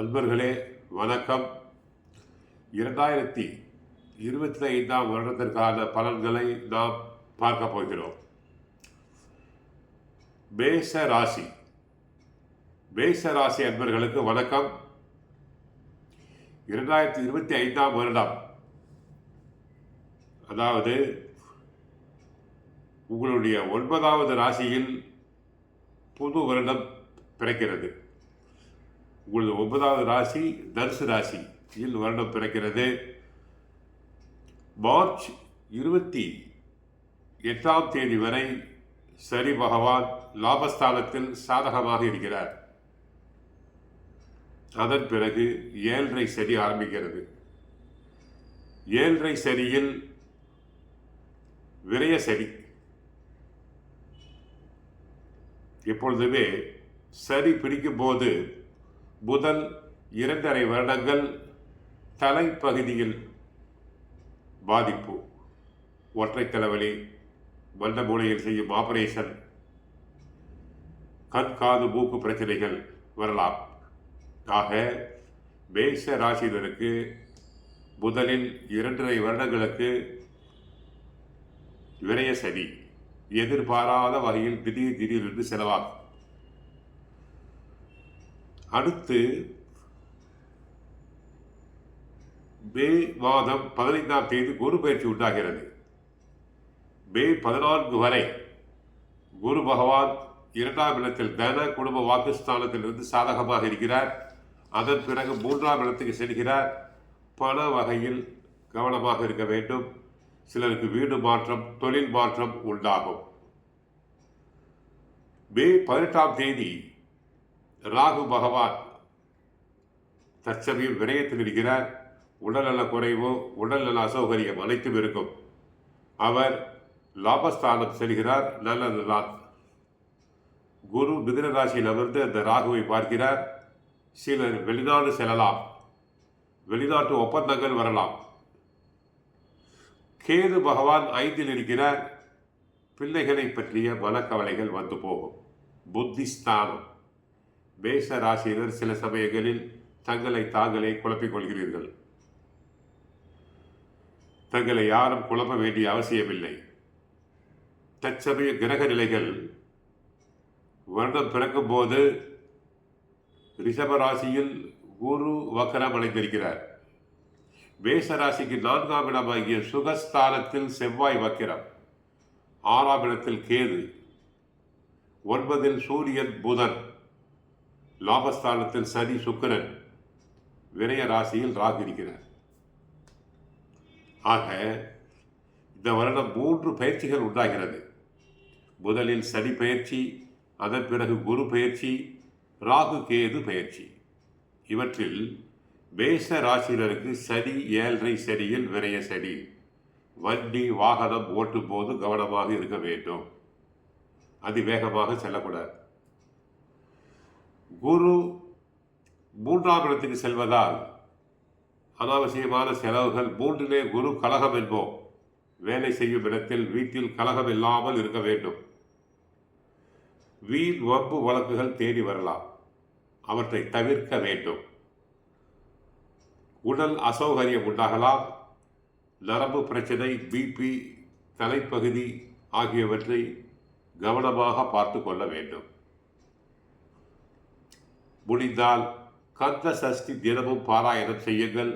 அன்பர்களே வணக்கம். 2025ஆம் வருடத்திற்கான பலன்களை நாம் பார்க்க போகிறோம். மேஷ ராசி அன்பர்களுக்கு வணக்கம். 2025ஆம் வருடம், அதாவது உங்களுடைய 9வது ராசியில் புது வருடம் பிறக்கிறது. உங்களது 9வது ராசி தனுசு ராசியில் வருடம் பிறக்கிறது. மார்ச் 28ஆம் தேதி வரை சனி பகவான் லாபஸ்தானத்தில் சாதகமாக இருக்கிறார். அதன் பிறகு 7.5 சனி ஆரம்பிக்கிறது. 7.5 சனியில் விரய சனி. எப்பொழுதுமே சனி பிடிக்கும் போது முதல் 2.5 வருடங்கள் தலைப்பகுதியில் பாதிப்பு, ஒற்றை தலைவலி, மண்ட மூளையில் செய்யும் ஆபரேஷன், கண் காது மூக்கு பிரச்சனைகள் வரலாம். ஆக மேஷ ராசியினருக்கு முதலில் 2.5 வருடங்களுக்கு விரய சனி எதிர்பாராத வகையில் திடீரென்று செலவாகும். அடுத்து மே மாதம் 15ஆம் தேதி குரு பயிற்சி உண்டாகிறது. மே 14 வரை குரு பகவான் 2ஆம் இடத்தில் தன குடும்ப வாக்குஸ்தானத்திலிருந்து சாதகமாக இருக்கிறார். அதன் பிறகு 3ஆம் இடத்துக்கு செல்கிறார். பண வகையில் கவனமாக இருக்க வேண்டும். சிலருக்கு வீடு மாற்றம், தொழில் மாற்றம் உண்டாகும். மே 18ஆம் தேதி ராகு பகவான் தற்சமயம் விரயத்தில் இருக்கிறார். உடல்நல குறைவோ உடல்நல அசௌகரியம் அனைத்தும் இருக்கும். அவர் லாபஸ்தானம் செல்கிறார். நல்லதுதான். குரு மிதுன ராசியில் அமர்ந்து அந்த ராகுவை பார்க்கிறார். சிலர் வெளிநாடு செல்லலாம், வெளிநாட்டு ஒப்பந்தங்கள் வரலாம். கேது பகவான் 5இல் இருக்கிறார். பிள்ளைகளை பற்றிய மனக்கவலைகள் வந்து போகும். புத்திஸ்தானம். மேஷ ராசியினர் சில சமயங்களில் தங்களை தாங்களே குழப்பிக் கொள்கிறீர்கள். தங்களை யாரும் குழப்ப வேண்டிய அவசியமில்லை. தற்சமய கிரக நிலைகள் வருடம் பிறக்கும் போது ரிஷப ராசியில் குரு வக்கரம் அடைந்திருக்கிறார். மேஷ ராசிக்கு 4ஆம் இடமாகிய சுகஸ்தானத்தில் செவ்வாய் வக்கிரம், 6ஆம் இடத்தில் கேது, 9இல் சூரியன் புதன், லாபஸ்தானத்தில் சனி சுக்கிரன், விரய ராசியில் ராகு இருக்கிறார். ஆக இந்த வருடம் 3 பயிற்சிகள் உண்டாகிறது. முதலில் சனி பயிற்சி, அதன் பிறகு குரு பயிற்சி, ராகு கேது பயிற்சி. இவற்றில் மேஷ ராசியினருக்கு சனி 7.5 சனியில் விரய சனி. வண்டி வாகனம் ஓட்டும் போது கவனமாக இருக்க வேண்டும். அதிவேகமாக செல்லக்கூடாது. குரு 3ஆம் இடத்துக்கு செல்வதால் அனாவசியமான செலவுகள். 3லே குரு கலகம் என்போம். வேலை செய்யும் இடத்தில் வீட்டில் கலகம் இல்லாமல் இருக்க வேண்டும். வீண் வம்பு வழக்குகள் தேடி வரலாம். அவற்றை தவிர்க்க வேண்டும். உடல் அசௌகரியம் உண்டாகலாம். நரம்பு பிரச்சனை, பிபி, தலைப்பகுதி ஆகியவற்றை கவனமாக பார்த்து கொள்ள வேண்டும். முடிந்தால் கந்த சஷ்டி தினமும் பாராயணம் செய்யுங்கள்.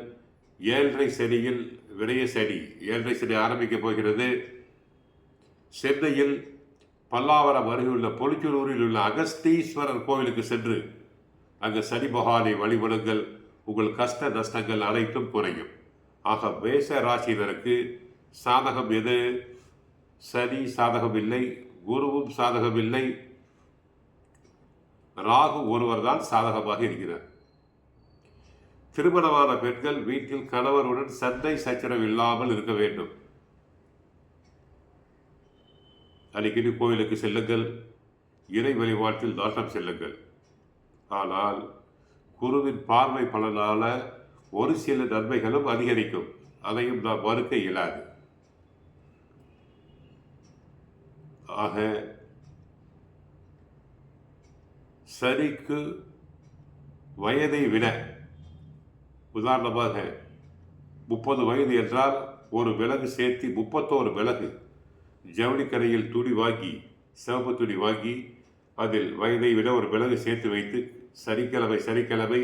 7.5 சனியில் விரய சனி, 7.5 சனி ஆரம்பிக்கப் போகிறது. சென்னையில் பல்லாவரம் அருகிலுள்ள பொலிச்சூரில் உள்ள அகஸ்தீஸ்வரர் கோவிலுக்கு சென்று அங்கு சனி பகவானை வழிபடுங்கள். உங்கள் கஷ்ட நஷ்டங்கள் அனைத்தும் குறையும். ஆக மேஷ ராசியினருக்கு சாதகம் எது? சனி சாதகம் இல்லை, குருவும் சாதகம் இல்லை, ராகு ஒருவர் தான் சாதகமாக இருக்கிறார். திருமணமான பெண்கள் வீட்டில் கணவருடன் சண்டை சச்சரவு இல்லாமல் இருக்க வேண்டும். அடிக்கடி கோயிலுக்கு செல்லுங்கள். இறை வழிபாட்டில் நாட்டம் செல்லுங்கள். ஆனால் குருவின் பார்வை பலனால ஒரு சில நன்மைகளும் அதிகரிக்கும். அதையும் நாம் மறுக்க இயலாது. ஆக சனிக்கு வயதை விட, உதாரணமாக 30 வயது என்றால் ஒரு மிளகு சேர்த்து 31 மிளகு ஜவுளிக்கடையில் துணி வாங்கி, சிவப்பு துணி வாங்கி அதில் வயதை விட ஒரு மிளகு சேர்த்து வைத்து சனிக்கிழமை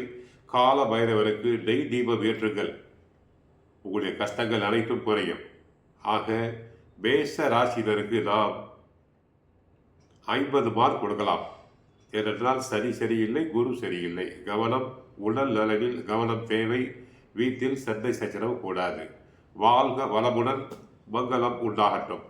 கால பைரவருக்கு நெய் தீபம் ஏற்றுங்கள். உங்களுடைய கஷ்டங்கள் அனைத்தும் குறையும். ஆக மேஷ ராசினருக்கு நாம் 50 மார்க் கொடுக்கலாம். ஏனென்றால் சனி சரியில்லை, குரு சரியில்லை. கவனம், உடல் நலனில் கவனம் தேவை. வீட்டில் சண்டை சச்சரவு கூடாது. வாழ்க வளமுடன், மங்களம் உண்டாகட்டும்.